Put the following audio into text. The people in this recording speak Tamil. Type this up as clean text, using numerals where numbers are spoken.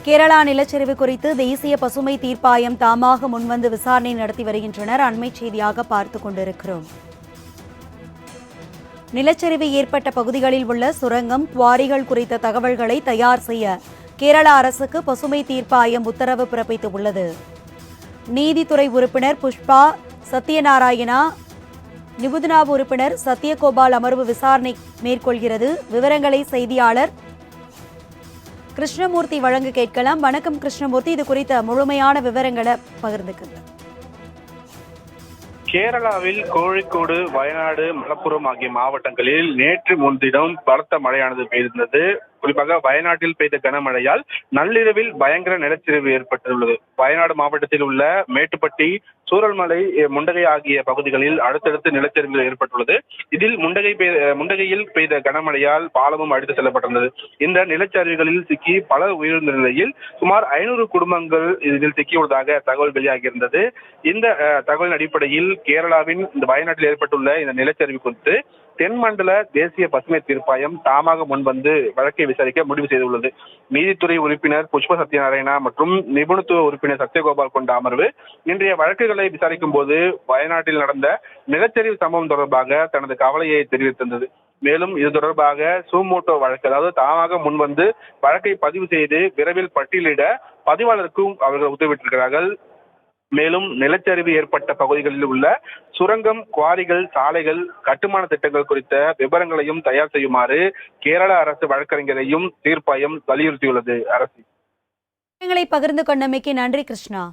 கேரளா நிலச்சரிவு குறித்து தேசிய பசுமை தீர்ப்பாயம் தாமாக முன்வந்து விசாரணை நடத்தி வருகின்றனர். அண்மை செய்தியாக பார்த்துக் கொண்டிருக்கிறோம். நிலச்சரிவு ஏற்பட்ட பகுதிகளில் உள்ள சுரங்கம், குவாரிகள் குறித்த தகவல்களை தயார் செய்ய கேரள அரசுக்கு பசுமை தீர்ப்பாயம் உத்தரவு பிறப்பித்துள்ளது. நீதித்துறை உறுப்பினர் புஷ்பா சத்யநாராயணா, நிபுணர் உறுப்பினர் சத்யகோபால் அமர்வு விசாரணை மேற்கொள்கிறது. விவரங்களை செய்தியாளர் கிருஷ்ணமூர்த்தி வழங்க கேட்கலாம். வணக்கம் கிருஷ்ணமூர்த்தி, இது குறித்த முழுமையான விவரங்களை பகிர்ந்துக்குங்க. கேரளாவில் கோழிக்கோடு, வயநாடு, மலப்புரம் ஆகிய மாவட்டங்களில் நேற்று முன்தினம் பலத்த மழையானது பெய்திருந்தது. குறிப்பாக வயநாட்டில் பெய்த கனமழையால் நள்ளிரவில் பயங்கர நிலச்சரிவு ஏற்பட்டுள்ளது. வயநாடு மாவட்டத்தில் உள்ள மேட்டுப்பட்டி, சூரல்மலை, முண்டகை ஆகிய பகுதிகளில் அடுத்தடுத்து நிலச்சரிவுகள் ஏற்பட்டுள்ளது. இதில் முண்டகையில் பெய்த கனமழையால் பாலமும் அடித்து செல்லப்பட்டுள்ளது. இந்த நிலச்சரிவுகளில் சிக்கி பலர் உயிரிழந்த நிலையில் சுமார் 500 குடும்பங்கள் இதில் சிக்கியுள்ளதாக தகவல் வெளியாகியிருந்தது. இந்த தகவலின் அடிப்படையில் கேரளாவின் இந்த வயநாட்டில் ஏற்பட்டுள்ள இந்த நிலச்சரிவு குறித்து தென்மண்டல தேசிய பசுமை தீர்ப்பாயம் தாமாக முன்வந்து வழக்கை விசாரிக்க முடிவு செய்துள்ளது. நீதித்துறை உறுப்பினர் புஷ்ப சத்யநாராயணா மற்றும் நிபுணத்துவ உறுப்பினர் சத்யகோபால் கொண்ட அமர்வு இன்றைய வழக்குகளை விசாரிக்கும் போது வயநாட்டில் நடந்த நிலச்சரிவு சம்பவம் தொடர்பாக தனது கவலையை தெரிவித்திருந்தது. மேலும் இது தொடர்பாக சூமோட்டோ வழக்கு, அதாவது தாமாக முன்வந்து வழக்கை பதிவு செய்து விரைவில் பட்டியலிட பதிவாளருக்கும் அவர்கள் உத்தரவிட்டிருக்கிறார்கள். மேலும் நிலச்சரிவு ஏற்பட்ட பகுதிகளில் உள்ள சுரங்கம், குவாரிகள், சாலைகள், கட்டுமான திட்டங்கள் குறித்த விவரங்களையும் தயார் செய்யுமாறு கேரள அரசு வழக்கறிஞரையும் தீர்ப்பாயம் வலியுறுத்தியுள்ளது. அரசு பகிர்ந்து கொண்டமைக்கு நன்றி கிருஷ்ணா.